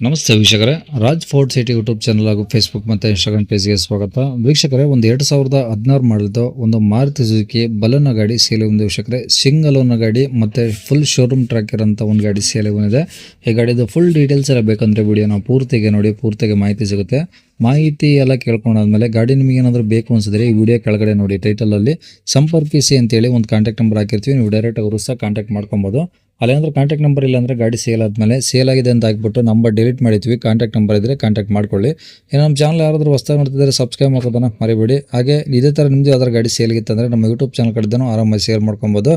ನಮಸ್ತೆ ವೀಕ್ಷಕರೇ, Raj fort city YouTube channel ಹಾಗೂ ಫೇಸ್ಬುಕ್ ಮತ್ತು ಇನ್ಸ್ಟಾಗ್ರಾಮ್ ಪೇಜ್ಗೆ ಸ್ವಾಗತ. ವೀಕ್ಷಕರೇ, ಒಂದು 2016 ಮಾಡಲಿದ್ದು ಒಂದು ಮಾರುತಿ ಸುಜುಕಿ ಬಲೆನೋ ಗಾಡಿ ಸೇಲ್ ಒಂದು ವೀಕ್ಷಕರೇ, ಸಿಂಗಲ್ ಓನರ್ ಗಾಡಿ ಮತ್ತು ಫುಲ್ ಶೋರೂಮ್ ಟ್ರ್ಯಾಕ್ ಇರೋಂಥ ಒಂದು ಗಾಡಿ ಸೇಲ್ ಬಂದಿದೆ. ಈ ಗಾಡಿದು ಫುಲ್ ಡೀಟೇಲ್ಸ್ ಎಲ್ಲ ಬೇಕಂದರೆ ವಿಡಿಯೋನ ಪೂರ್ತಿಗೆ ನೋಡಿ, ಪೂರ್ತಿಗೆ ಮಾಹಿತಿ ಸಿಗುತ್ತೆ. ಮಾಹಿತಿ ಎಲ್ಲ ಕೇಳ್ಕೊಂಡಾದ್ಮೇಲೆ ಗಾಡಿ ನಿಮಗೆ ಏನಾದರೂ ಬೇಕು ಅನ್ಸಿದ್ರೆ ಈ ವಿಡಿಯೋ ಕೆಳಗಡೆ ನೋಡಿ ಟೈಟಲಲ್ಲಿ ಸಂಪರ್ಕಿಸಿ ಅಂತೇಳಿ ಒಂದು ಕಾಂಟ್ಯಾಕ್ಟ್ ನಂಬರ್ ಹಾಕಿರ್ತೀವಿ. ನೀವು ಡೈರೆಕ್ಟ್ ಅವರು ಸಹ ಕಾಂಟ್ಯಾಕ್ಟ್ ಮಾಡ್ಕೊಬೋದು. ಅಲ್ಲೇನಾದ್ರೂ ಕಾಂಟ್ಯಾಕ್ಟ್ ನಂಬರ್ ಇಲ್ಲ ಅಂದರೆ ಗಾಡಿ ಸೇಲ್ ಆದಮೇಲೆ ಸೇಲ್ ಆಗಿದೆ ಅಂತ ಹಾಕ್ಬಿಟ್ಟು ನಂಬರ್ ಡಿಲೀಟ್ ಮಾಡಿದ್ವಿ. ಕಾಂಟ್ಯಾಕ್ಟ್ ನಂಬರ್ ಇದ್ದರೆ ಕಾಂಟ್ಯಾಕ್ಟ್ ಮಾಡ್ಕೊಳ್ಳಿ. ಇನ್ನು ನಮ್ಮ ಚಾನಲ್ ಯಾರಾದರೂ ಹೊಸದಾಗಿ ನೋಡ್ತಿದ್ದಾರೆ ಸಬ್ಸ್ಕ್ರೈಬ್ ಮಾಡೋದನ್ನು ಮರಿಬೇಡಿ. ಹಾಗೆ ಇದೇ ಥರ ನಿಮ್ಮದು ಯಾವ್ದಾದ್ರು ಗಾಡಿ ಸೇಲ್ಗಿತ್ತು ಅಂದರೆ ನಮ್ಮ ಯೂಟ್ಯೂಬ್ ಚಾನಲ್ ಕಡೆದೂ ಆರಾಮಾಗಿ ಶೇರ್ ಮಾಡ್ಕೊಬೋದು.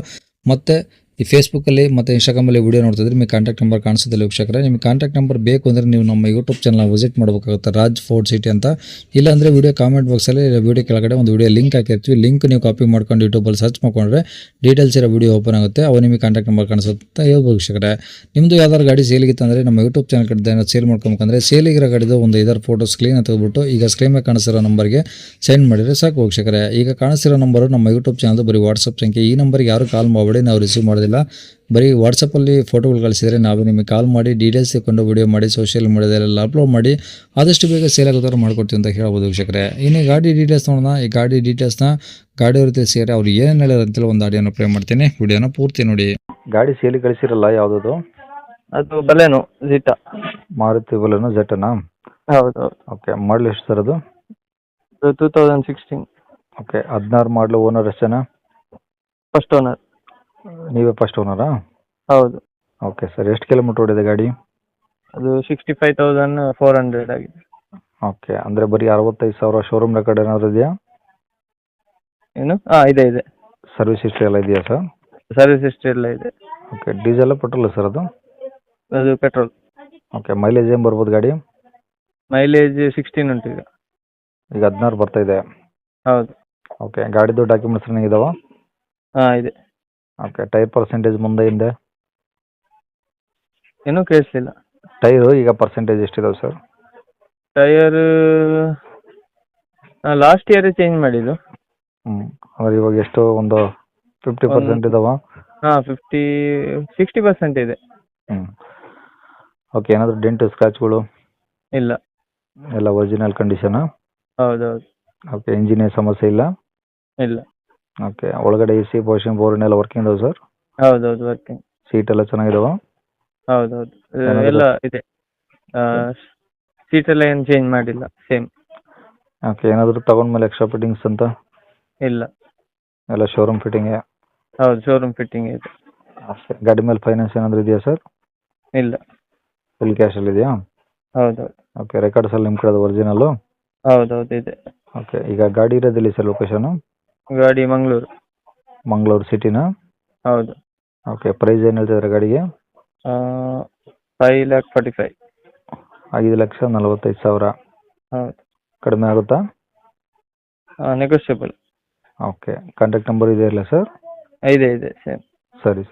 ಮತ್ತು ಈ ಫೇಸ್ಬುಕ್ಕಲ್ಲಿ ಮತ್ತು ಇನ್ಸ್ಟಾಗ್ರಾಮಲ್ಲಿ ವಿಡಿಯೋ ನೋಡ್ತಿದ್ರೆ ನಿಮಗೆ ಕಾಂಟ್ಯಾಕ್ಟ್ ನಂಬರ್ ಕಾಣಿಸೋದಿಲ್ಲ ವೀಕ್ಷಕರೇ. ನಿಮಗೆ ಕಾಂಟ್ಯಾಕ್ಟ್ ನಂಬರ್ ಬೇಕು ಅಂದರೆ ನೀವು ನಮ್ಮ ಯೂಟ್ಯೂಬ್ ಚಾನಲ್ ವಿಸಿಟ್ ಮಾಡಬೇಕಾಗುತ್ತೆ, ರಾಜ್ ಫೋರ್ಟ್ ಸಿಟಿ ಅಂತ. ಇಲ್ಲಾಂದರೆ ವಿಡಿಯೋ ಕಾಮೆಂಟ್ ಬಾಕ್ಸಲ್ಲಿ ವಿಡಿಯೋ ಕೆಳಗಡೆ ಒಂದು ವಿಡಿಯೋ ಲಿಂಕ್ ಹಾಕಿರ್ತೀವಿ. ಲಿಂಕ್ ನೀವು ಕಾಪಿ ಮಾಡ್ಕೊಂಡು ಯೂಟ್ಯೂಬಲ್ಲಿ ಸರ್ಚ್ ಮಾಡ್ಕೊಂಡ್ರೆ ಡೀಟೇಲ್ಸ್ ಇರೋ ವಿಡಿಯೋ ಓಪನ್ ಆಗುತ್ತೆ. ಅವು ನಿಮಗೆ ಕಾಂಟ್ಯಾಕ್ಟ್ ನಂಬರ್ ಕಾಣಿಸುತ್ತೆ ಹೇಳ್ಬೋದು ವೀಕ್ಷಕರೇ. ನಿಮ್ಮದು ಯಾವ್ದಾದ್ರು ಗಾಡಿ ಸೇಲಿಗಿತ್ತು ಅಂದರೆ ನಮ್ಮ ಯೂಟ್ಯೂಬ್ ಚಾನಲ್ ಕಡೆ ಸೇಲ್ ಮಾಡ್ಕೊಬೇಕಂದ್ರೆ ಸೇಲಿಗಿರೋ ಗಾಡಿದು ಒಂದು 5 ಫೋಟೋಸ್ ಕ್ಲೀನ್ ತೆಗೆದುಬಿಟ್ಟು ಈಗ ಸ್ಕ್ರೀನ್ ಮೇಲೆ ಕಾಣಿಸಿರೋ ನಂಬರ್ಗೆ ಸೆಂಡ್ ಮಾಡಿದರೆ ಸಾಕು ವೀಕ್ಷಕರೇ. ಈಗ ಕಾಣಿಸಿರೋ ನಂಬರು ನಮ್ಮ ಯೂಟ್ಯೂಬ್ ಚಾನಲ್ದು ಬರೀ ವಾಟ್ಸಪ್ ಸಂಖ್ಯೆ. ಈ ನಂಬರ್ಗೆ ಯಾರು ಕಾಲ್ ಮಾಡಬೇಡಿ, ನಾವು ರಿಸೀವ್ ಮಾಡೋದಿಲ್ಲ. ಬರೀ ವಾಟ್ಸಪ್ಪಲ್ಲಿ ಫೋಟೋಗಳು ಕಳಿಸಿದರೆ ನಾವು ನಿಮಗೆ ಕಾಲ್ ಮಾಡಿ ಡೀಟೇಲ್ಸ್ ತಗೊಂಡು ವಿಡಿಯೋ ಮಾಡಿ ಸೋಷಿಯಲ್ ಮೀಡಿಯಾದಲ್ಲೆಲ್ಲ ಅಪ್ಲೋಡ್ ಮಾಡಿ ಆದಷ್ಟು ಬೇಗ ಸೇಲ್ ಆಗೋದಾರು ಮಾಡ್ಕೊಡ್ತೀವಿ ಅಂತ ಹೇಳ್ಬೋದು ವೀಕ್ಷಕರೇ. ಇನ್ನು ಗಾಡಿ ಡೀಟೇಲ್ಸ್ ನೋಡೋಣ. ಈ ಗಾಡಿ ಡೀಟೇಲ್ಸ್ನ ಗಾಡಿಯವ್ರ ಜೊತೆ ಸೇರಿ ಅವ್ರು ಏನು ಹೇಳಿದ್ರು ಅಂತೇಳಿ ಒಂದು ಆಡಿಯೋನ ಪ್ಲೇ ಮಾಡ್ತೀನಿ, ವಿಡಿಯೋನ ಪೂರ್ತಿ ನೋಡಿ. ಗಾಡಿ ಸೇಲಿ ಕಳಿಸಿರಲ್ಲ ಯಾವುದದು? ಅದು ಬಲೆನೋ ಜಿಟಾ. ಮಾರುತಿ ಬಲೆನೋ ಜೆಟನಾ? ಹೌದು. ಓಕೆ, ಮಾಡಲ್ ಎಷ್ಟು ಸರ್ ಅದು? 2016. ಓಕೆ, 16 ಮಾಡಲು. ಓನರ್ ಎಷ್ಟು ಜನ? First owner. ನೀವೇ ಫಸ್ಟ್ ಓನರಾ? ಹೌದು. ಓಕೆ ಸರ್, ಎಷ್ಟು ಕಿಲೋಮೀಟ್ರ್ ಓಡಿದೆ ಗಾಡಿ? ಅದು 65,400 ಆಗಿದೆ. ಓಕೆ, ಅಂದರೆ ಬರೀ 65,000 ಶೋರೂಮ್ ರೆಕಾರ್ಡ್ ಏನಾದರೂ ಇದೆಯಾ? ಏನು? ಇದೆ. ಸರ್ವಿಸ್ ಹಿಸ್ಟ್ರಿ ಎಲ್ಲ ಇದೆಯಾ ಸರ್? ಸರ್ವಿಸ್ ಹಿಸ್ಟ್ರಿ ಎಲ್ಲ ಇದೆ. ಓಕೆ, ಡೀಸೆಲ್ ಪೆಟ್ರೋಲ್ ಸರ್ ಅದು? ಅದು ಪೆಟ್ರೋಲ್. ಓಕೆ, ಮೈಲೇಜ್ ಏನು ಬರ್ಬೋದು ಗಾಡಿ? ಮೈಲೇಜ್ 16 ಉಂಟು ಈಗ. ಈಗ 16 ಬರ್ತಾ ಇದೆ. ಹೌದು. ಓಕೆ, ಗಾಡಿದು ಡಾಕ್ಯುಮೆಂಟ್ಸ್ ರನ್ನಿಂಗ್ ಇದಾವ? ಇದೆ. ಓಕೆ, ಟೈರ್ ಪರ್ಸೆಂಟೇಜ್ ಮುಂದೆ ಹಿಂದೆ? ಏನೂ ಕೇಳಿಸ್ಲಿಲ್ಲ. ಟೈರು ಈಗ ಪರ್ಸೆಂಟೇಜ್ ಎಷ್ಟಿದಾವೆ sir? Tyre last year change ಮಾಡಿದ್ದು. ಅಂದರೆ ಇವಾಗ ಎಷ್ಟು, ಒಂದು 50% ಇದಾವ? 60% ಇದೆ. ಓಕೆ, ಏನಾದರೂ ಡೆಂಟು ಸ್ಕ್ರಾಚ್ಗಳು? ಇಲ್ಲ. ಎಲ್ಲ ಒರಿಜಿನಲ್ ಕಂಡೀಷನಾ? ಹೌದೌದು. ಓಕೆ, ಇಂಜಿನ್ ಸಮಸ್ಯೆ ಇಲ್ಲ? ಇಲ್ಲ. ಓಕೆ, ಒಳಗಡೆ ಎ ಸಿ ಪೋರ್ಷನ್ ಬೋರ್ಡ್ ಎಲ್ಲ ವರ್ಕಿಂಗ್ ಇದಾವೆ ಸರ್? ಹೌದೌದು, ವರ್ಕಿಂಗ್. ಸೀಟ್ ಎಲ್ಲ ಚೆನ್ನಾಗಿದಾವ? ಹೌದೌದು, ಎಲ್ಲ ಇದೆ. ಸೀಟ್ ಎಲ್ಲ ಏನು ಚೇಂಜ್ ಮಾಡಿಲ್ಲ, ಸೇಮ್. ಓಕೆ, ಏನಾದರೂ ತಗೊಂಡ್ಮೇಲೆ ಎಕ್ಸ್ಟ್ರಾ ಫಿಟ್ಟಿಂಗ್ಸ್ ಅಂತ? ಇಲ್ಲ. ಎಲ್ಲ ಶೋರೂಮ್ ಫಿಟ್ಟಿಂಗೇ? ಹೌದು, ಶೋರೂಮ್ ಫಿಟ್ಟಿಂಗ್ ಇದೆ. ಅಷ್ಟೇ. ಗಾಡಿ ಮೇಲೆ ಫೈನಾನ್ಸ್ ಏನಾದರೂ ಇದೆಯಾ ಸರ್? ಇಲ್ಲ. ಫುಲ್ ಕ್ಯಾಶಲ್ಲಿ ಇದೆಯಾ? ಹೌದೌದು. ಓಕೆ, ರೆಕಾರ್ಡ್ಸ್ ಎಲ್ಲ ನಿಮ್ಮ ಕಡೆ ಒರಿಜಿನಲ್ಲು? ಹೌದೌದು, ಇದೆ. ಓಕೆ, ಈಗ ಗಾಡಿ ಇರೋದಿಲ್ಲ ಸರ್ ಲೊಕೇಶನು? ಗಾಡಿ ಮಂಗಳೂರು. ಮಂಗಳೂರು ಸಿಟಿನಾ? ಹೌದು. ಓಕೆ, ಪ್ರೈಸ್ ಏನು ಹೇಳ್ತಿದ್ದಾರೆ ಗಾಡಿಗೆ? 5,45,000. 5,45,000. ಹೌದು. ಕಡಿಮೆ ಆಗುತ್ತಾ? ನೆಗೋಷಿಯಬಲ್. ಓಕೆ, ಕಾಂಟ್ಯಾಕ್ಟ್ ನಂಬರ್ ಇದೆಯಲ್ಲ ಸರ್? ಇದೆ, ಸೇಮ್. ಸರಿ ಸರ್.